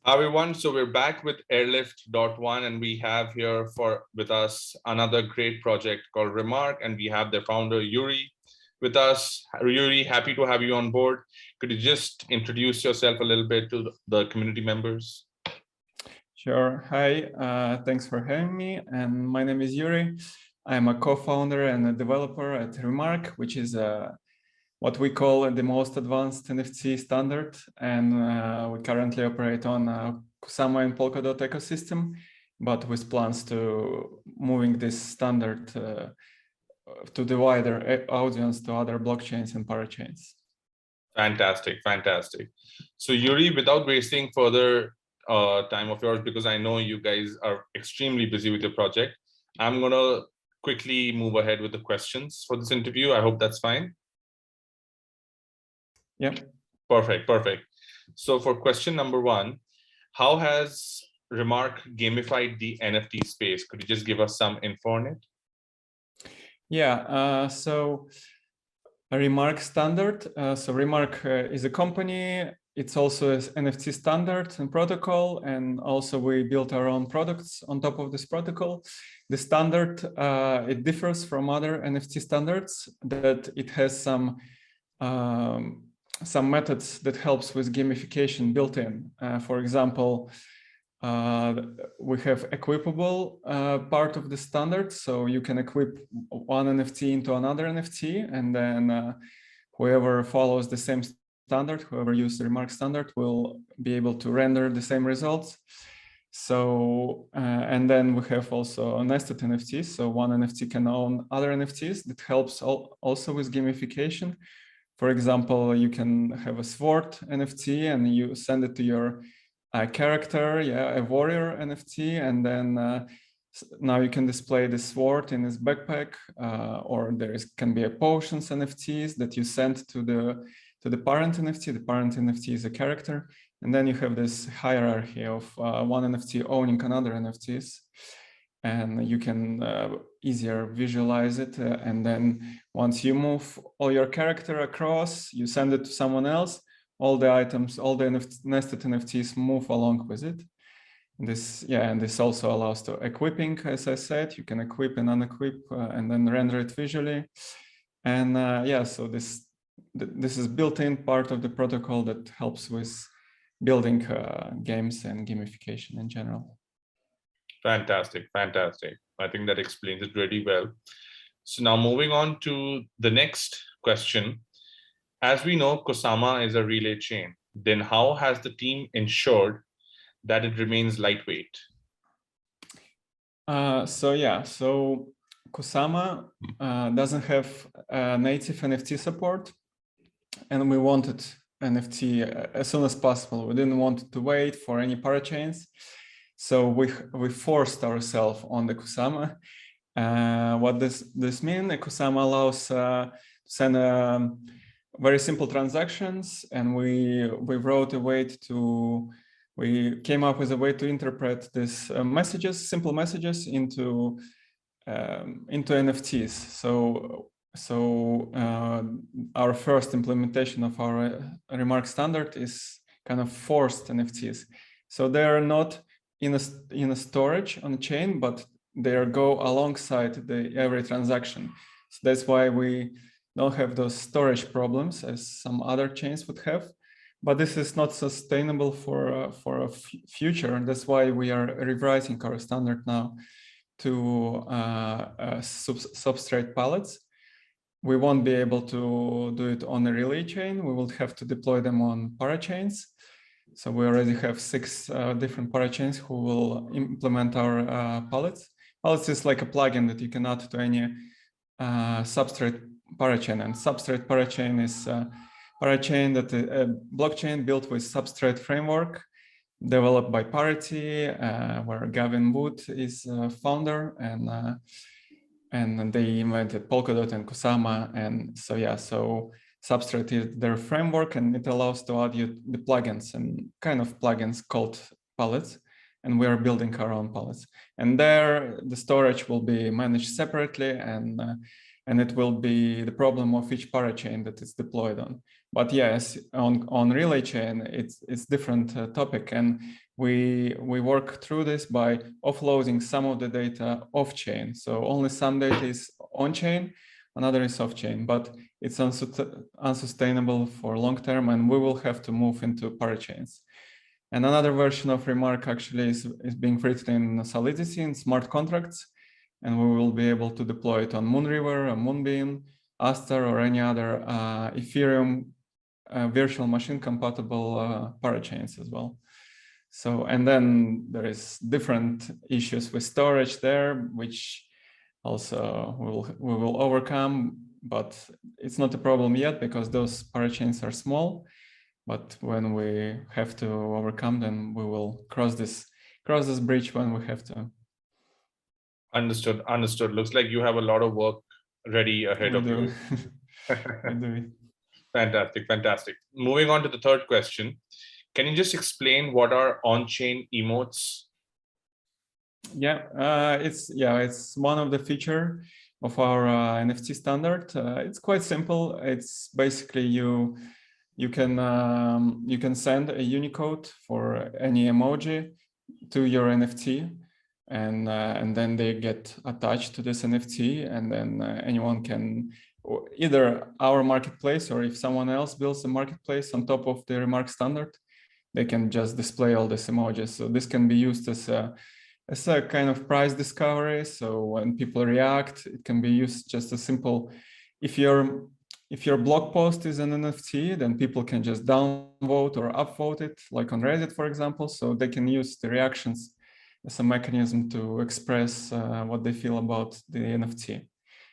Hi everyone, so we're back with AirLyft.1 and we have here with us another great project called RMRK, and we have the founder Yuri with us. Yuri, happy to have you on board. Could you just introduce yourself a little bit to the community members? Sure. Hi, thanks for having me. And my name is Yuri. I'm a co-founder and a developer at RMRK, which is what we call the most advanced NFT standard. And we currently operate on Kusama and Polkadot ecosystem, but with plans to moving this standard to the wider audience to other blockchains and parachains. Fantastic, fantastic. So Yuri, without wasting further time of yours, because I know you guys are extremely busy with your project, I'm gonna quickly move ahead with the questions for this interview. I hope that's fine. Yeah. Perfect, perfect. So for question number one, how has RMRK gamified the NFT space? Could you just give us some info on it? Yeah, so RMRK standard. So RMRK is a company. It's also an NFT standard and protocol, and also we built our own products on top of this protocol. The standard, it differs from other NFT standards that it has some methods that helps with gamification built in. For example, we have equipable part of the standard, so you can equip one NFT into another NFT, and then whoever follows the same standard, whoever uses the RMRK standard, will be able to render the same results. So and then we have also nested NFTs, so one NFT can own other NFTs. That helps also with gamification. For example, you can have a sword NFT and you send it to your character, a warrior NFT, and then now you can display the sword in his backpack, or can be a potions NFTs that you send to the parent NFT. The parent NFT is a character, and then you have this hierarchy of one NFT owning another NFTs, and you can easier visualize it. And then once you move all your character across, you send it to someone else. All the items, all the nested NFTs move along with it. And this also allows to equipping, as I said. You can equip and unequip and then render it visually. And so this is built-in part of the protocol that helps with building games and gamification in general. Fantastic, fantastic. I think that explains it really well. So now moving on to the next question. As we know, Kusama is a relay chain. Then how has the team ensured that it remains lightweight? So Kusama doesn't have native NFT support, and we wanted NFT as soon as possible. We didn't want to wait for any parachains, so we forced ourselves on the Kusama. What this means? Kusama allows send very simple transactions, and we came up with a way to interpret these simple messages into NFTs. So our first implementation of our RMRK standard is kind of forced NFTs. So they are not in a storage on a chain, but they go alongside every transaction. So that's why we don't have those storage problems as some other chains would have. But this is not sustainable for a future, and that's why we are rewriting our standard now to substrate palettes. We won't be able to do it on a relay chain. We will have to deploy them on parachains. So we already have 6 different parachains who will implement our palettes. Palettes is like a plugin that you can add to any substrate parachain, and substrate parachain is parachain that a blockchain built with substrate framework developed by Parity, where Gavin Wood is founder, and they invented Polkadot and Kusama. And so substrate is their framework, and it allows to add you the plugins and kind of plugins called palettes. And we are building our own palettes. And there, the storage will be managed separately, and and it will be the problem of each parachain that it's deployed on. But yes, on relay chain, it's different topic, and we work through this by offloading some of the data off chain. So only some data is on chain, another is off chain, but it's unsustainable for long term, and we will have to move into parachains. And another version of RMRK actually is being written in Solidity in smart contracts, and we will be able to deploy it on Moonriver, Moonbeam, Aster, or any other Ethereum virtual machine compatible parachains as well. So, and then there is different issues with storage there, which also we will overcome, but it's not a problem yet because those parachains are small. But when we have to overcome them, we will cross this bridge when we have to. Understood. Understood. Looks like you have a lot of work ready ahead of you. We do. Fantastic. Fantastic. Moving on to the third question. Can you just explain what are on-chain emotes? Yeah, it's one of the feature of our NFT standard. It's quite simple. It's basically you can send a Unicode for any emoji to your NFT, and then they get attached to this NFT, and then anyone can, either our marketplace, or if someone else builds a marketplace on top of the RMRK standard, they can just display all these emojis. So this can be used as a kind of price discovery. So when people react, it can be used just a simple, if your blog post is an NFT, then people can just downvote or upvote it, like on Reddit, for example. So they can use the reactions as a mechanism to express what they feel about the NFT.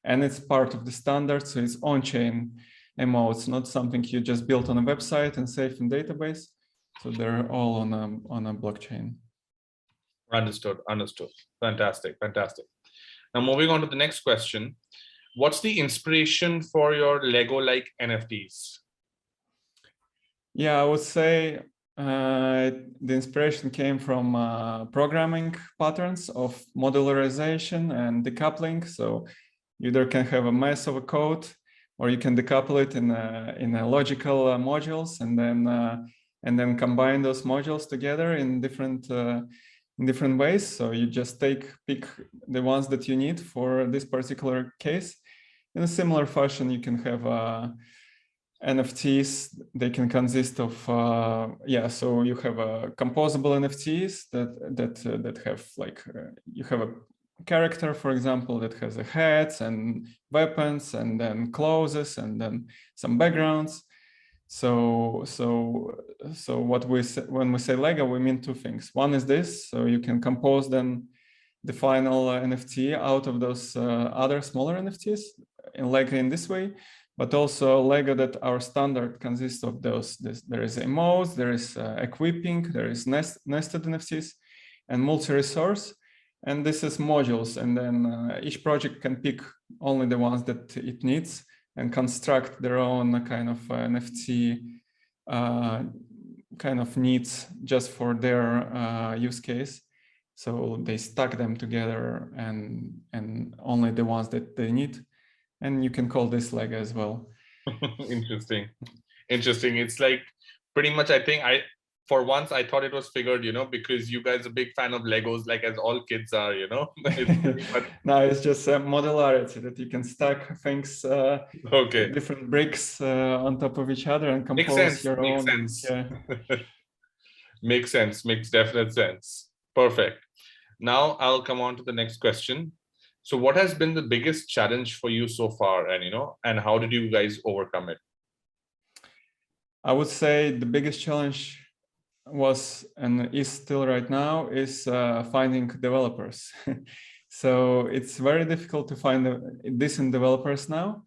And it's part of the standard, so it's on-chain emotes, not something you just built on a website and save in database. So they're all on a blockchain. Understood. Understood. Fantastic. Fantastic. Now moving on to the next question. What's the inspiration for your Lego-like NFTs? Yeah, I would say the inspiration came from programming patterns of modularization and decoupling. So you either can have a mess of a code, or you can decouple it in a logical modules, and then combine those modules together in different ways. So you just pick the ones that you need for this particular case. In a similar fashion, you can have NFTs. They can consist of so you have composable NFTs that have like you have a character, for example, that has a heads and weapons, and then clothes, and then some backgrounds. So what we say, when we say Lego, we mean two things. One is this, so you can compose then the final NFT out of those other smaller NFTs in Lego in this way, but also Lego that our standard consists of those. There is emotes, there is equipping, there is nested NFTs, and multi-resource. And this is modules, and then each project can pick only the ones that it needs and construct their own kind of NFT kind of needs just for their use case. So they stack them together and only the ones that they need. And you can call this Lego as well. Interesting. It's like pretty much, I think for once I thought it was figured, because you guys are a big fan of Legos, like as all kids are, No, it's just a modularity that you can stack things, okay, different bricks on top of each other and compose your own. Makes sense. Yeah. Makes sense. Makes definite sense. Perfect. Now I'll come on to the next question. So what has been the biggest challenge for you so far, and how did you guys overcome it? I would say the biggest challenge was, and is still right now, is finding developers. So it's very difficult to find decent developers now,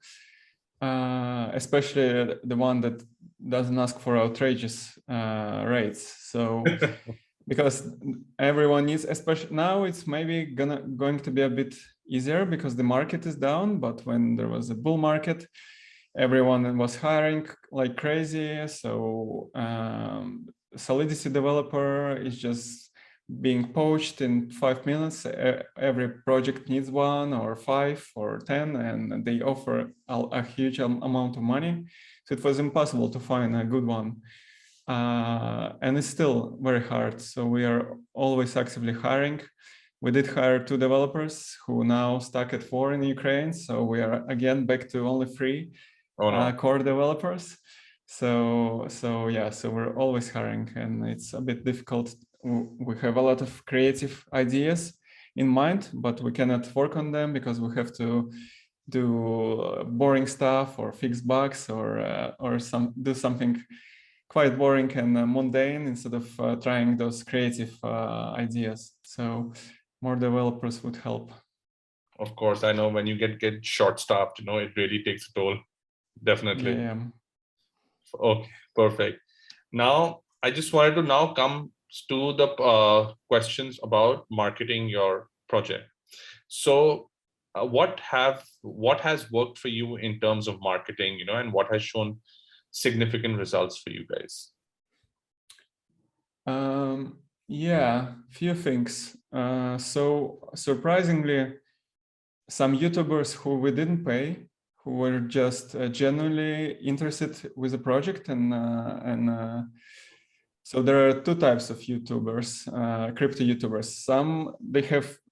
especially the one that doesn't ask for outrageous rates. So because everyone needs, especially now, it's maybe going to be a bit easier because the market is down. But when there was a bull market, everyone was hiring like crazy. So Solidity developer is just being poached in 5 minutes. Every project needs 1 or 5 or 10, and they offer a huge amount of money. So it was impossible to find a good one. And it's still very hard. So we are always actively hiring. We did hire 2 developers who now stuck at 4 in Ukraine. So we are again back to only 3 core developers. So we're always hiring, and it's a bit difficult. We have a lot of creative ideas in mind, but we cannot work on them because we have to do boring stuff or fix bugs or do something quite boring and mundane instead of trying those creative ideas. So more developers would help. Of course, I know when you get short-staffed, it really takes a toll. Definitely. Yeah. Okay, perfect. Now, I just wanted to now come to the questions about marketing your project. So, what has worked for you in terms of marketing, and what has shown significant results for you guys? Yeah, few things. So surprisingly, some YouTubers who we didn't pay, who were just genuinely interested with the project, and so there are 2 types of YouTubers, crypto YouTubers. Some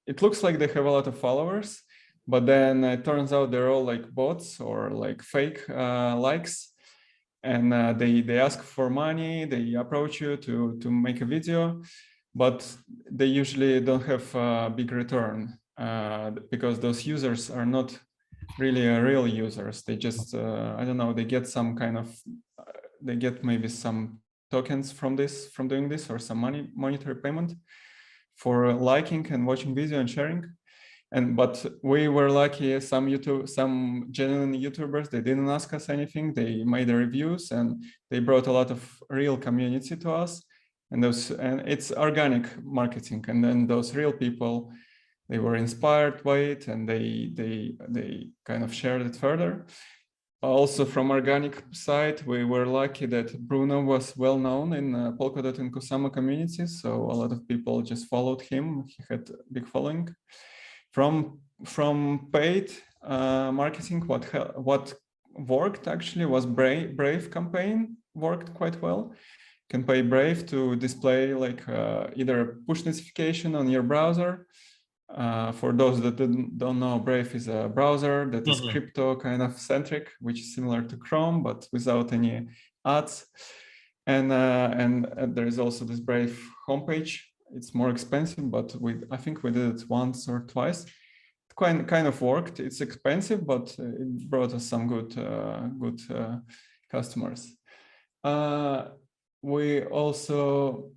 it looks like they have a lot of followers, but then it turns out they're all like bots or like fake likes. And they ask for money, they approach you to make a video, but they usually don't have a big return because those users are not really real users. They just, I don't know, they get some kind of, they get maybe some tokens from doing this, or some monetary payment for liking and watching video and sharing. But we were lucky. Some genuine YouTubers, they didn't ask us anything. They made the reviews and they brought a lot of real community to us. And it's organic marketing. And then those real people, they were inspired by it, and they kind of shared it further. Also, from organic side, we were lucky that Bruno was well known in Polkadot and Kusama communities. So a lot of people just followed him. He had a big following. From paid marketing, what worked actually was Brave campaign worked quite well. You can pay Brave to display like either a push notification on your browser. For those that don't know, Brave is a browser that is crypto kind of centric, which is similar to Chrome but without any ads. And there is also this Brave homepage. It's more expensive, but I think we did it once or twice. It kind of worked. It's expensive, but it brought us some good customers. We also,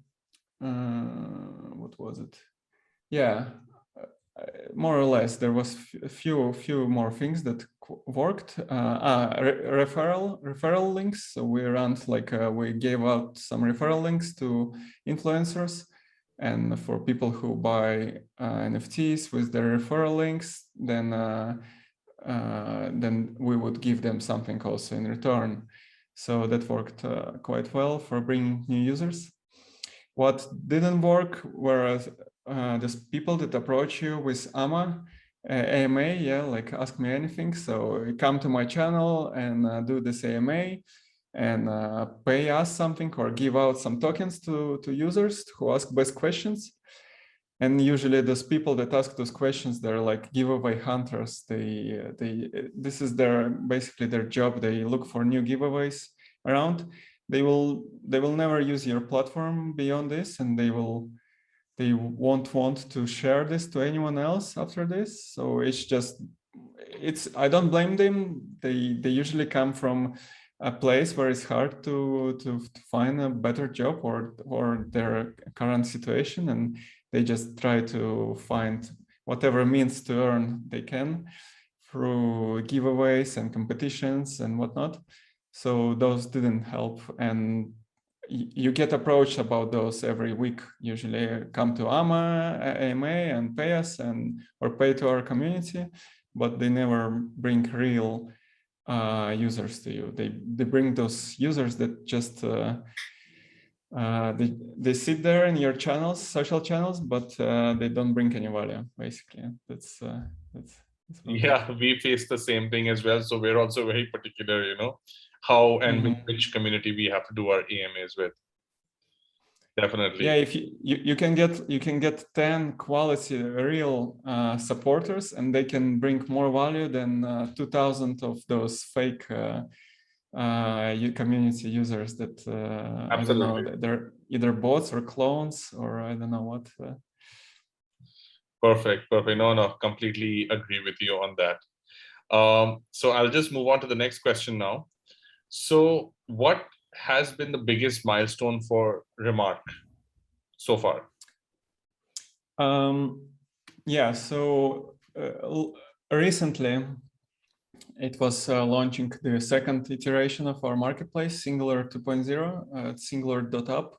what was it? Yeah, more or less there was a few more things that worked. Referral links. So we ran we gave out some referral links to influencers. And for people who buy NFTs with their referral links, then we would give them something also in return. So that worked quite well for bringing new users. What didn't work were these people that approach you with AMA, like Ask Me Anything. So you come to my channel and do this AMA and pay us something or give out some tokens to users who ask best questions. And usually those people that ask those questions, they're like giveaway hunters. This is basically their job. They look for new giveaways around. They will never use your platform beyond this, and they won't want to share this to anyone else after this. So I don't blame them. They usually come from a place where it's hard to find a better job or their current situation, and they just try to find whatever means to earn they can through giveaways and competitions and whatnot. So those didn't help, and you get approached about those every week. Usually come to AMA and pay us or pay to our community, but they never bring real users to you. They bring those users that just they sit there in your channels, social channels, but they don't bring any value. Basically, that's Yeah, we face the same thing as well. So we're also very particular, how and with which community we have to do our AMAs with. Definitely. Yeah, if you can get 10 quality real supporters, and they can bring more value than 2,000 of those fake community users that I don't know, they're either bots or clones or I don't know what. Perfect. No, completely agree with you on that. So I'll just move on to the next question now. So what has been the biggest milestone for Remark so far? Yeah, so recently it was launching the second iteration of our marketplace, Singular 2.0, singular.app.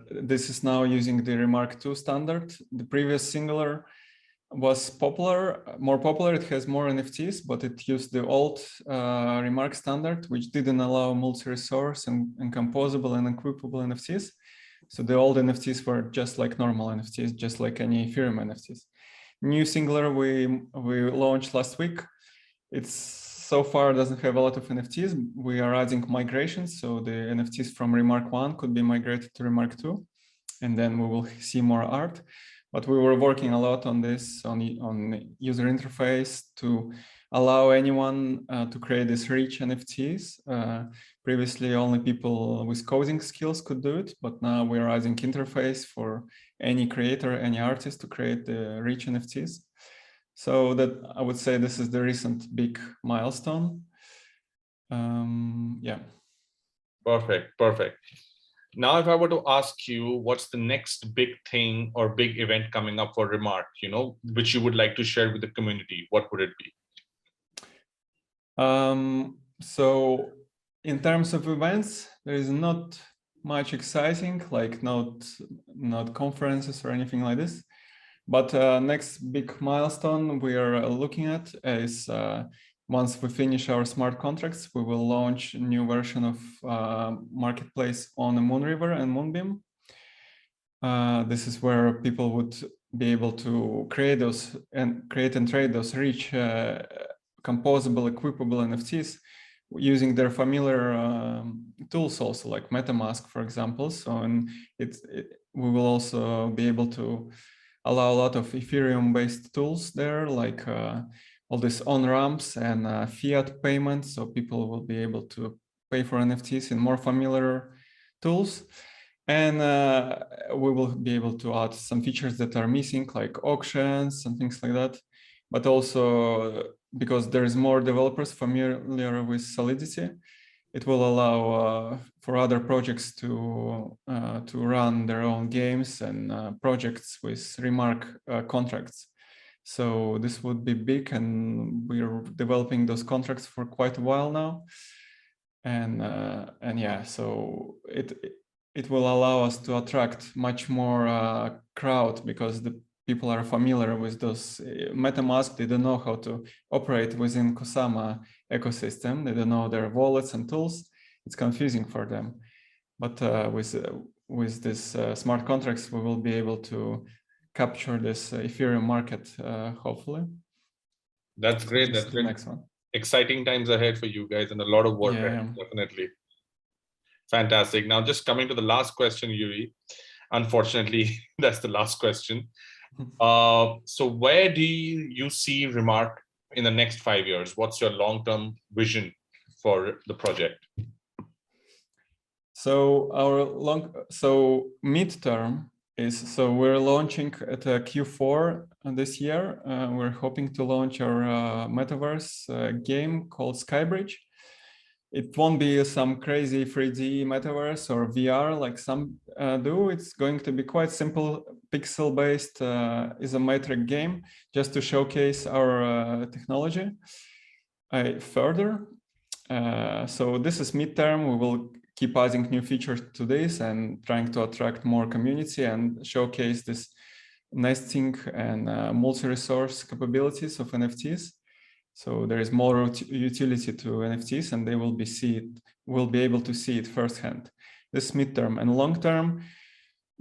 This is now using the Remark 2 standard. The previous Singular was more popular. It has more NFTs, but it used the old Remark standard, which didn't allow multi-resource and composable and equipable NFTs. So the old NFTs were just like normal NFTs, just like any Ethereum NFTs. New Singular we launched last week. It's so far doesn't have a lot of NFTs. We are adding migrations, so the NFTs from Remark 1 could be migrated to Remark 2, and then we will see more art. But we were working a lot on this, on user interface to allow anyone to create these rich NFTs. Previously, only people with coding skills could do it, but now we're adding interface for any creator, any artist to create the rich NFTs. So that I would say this is the recent big milestone. Yeah. Perfect. Now, if I were to ask you, what's the next big thing or big event coming up for Remark, which you would like to share with the community, what would it be? So in terms of events, there is not much exciting, like not conferences or anything like this. But next big milestone we are looking at is once we finish our smart contracts, we will launch a new version of marketplace on the Moonriver and Moonbeam. This is where people would be able to create and trade those rich composable, equipable NFTs using their familiar tools also, like MetaMask, for example. So we will also be able to allow a lot of Ethereum-based tools there, like all these on-ramps and fiat payments. So people will be able to pay for NFTs in more familiar tools. And we will be able to add some features that are missing, like auctions and things like that. But also, because there's more developers familiar with Solidity, it will allow for other projects to run their own games and projects with Remark contracts. So this would be big, and we're developing those contracts for quite a while now. And yeah, so it will allow us to attract much more crowd, because the people are familiar with those MetaMask. They don't know how to operate within Kusama ecosystem. They don't know their wallets and tools. It's confusing for them. But with this smart contracts, we will be able to capture this Ethereum market, hopefully. That's great. That's great. Next one. Exciting times ahead for you guys, and a lot of work ahead, definitely. Fantastic. Now, just coming to the last question, Yuri. Unfortunately, that's the last question. So where do you see Remark in the next 5 years? What's your long-term vision for the project? So midterm is, we're launching at Q4 this year. We're hoping to launch our metaverse game called Skybridge. It won't be some crazy 3D metaverse or VR like some do. It's going to be quite simple, pixel-based isometric game, just to showcase our technology further. So this is midterm. We will keep adding new features to this and trying to attract more community and showcase this nesting and multi-resource capabilities of NFTs. So there is more utility to NFTs, and they will be able to see it firsthand. this midterm. And long term,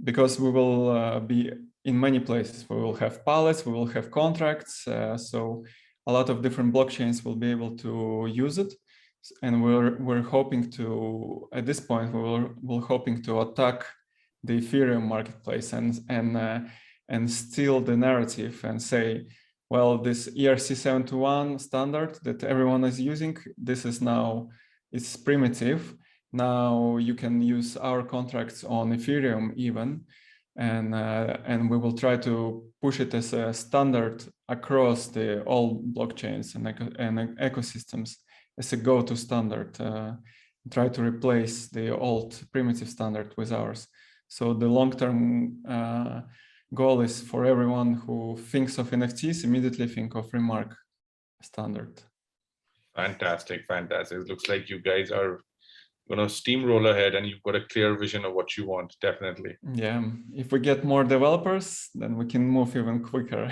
because we will be in many places, we will have pallets, we will have contracts, so a lot of different blockchains will be able to use it. And we're hoping to, at this point, we're hoping to attack the Ethereum marketplace and steal the narrative and say, well, this ERC-721 standard that everyone is using, this is now, it's primitive. Now you can use our contracts on Ethereum even, and we will try to push it as a standard across all blockchains and ecosystems as a go-to standard. Try to replace the old primitive standard with ours. So the long-term goal is for everyone who thinks of NFTs immediately think of RMRK standard. Fantastic, fantastic. It looks like you guys are going to steamroll ahead and you've got a clear vision of what you want, definitely. Yeah, if we get more developers, then we can move even quicker.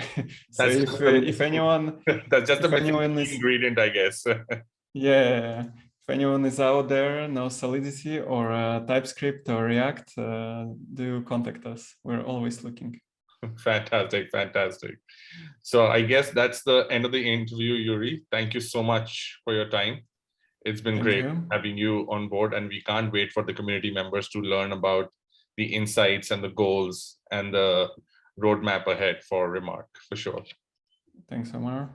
So if anyone, that's just if anyone is ingredient, I guess. Yeah, if anyone is out there, no Solidity or TypeScript or React, do contact us. We're always looking. Fantastic, fantastic. So I guess that's the end of the interview, Yuri. Thank you so much for your time. It's been great having you on board, and we can't wait for the community members to learn about the insights and the goals and the roadmap ahead for RMRK, for sure. Thanks, Omar.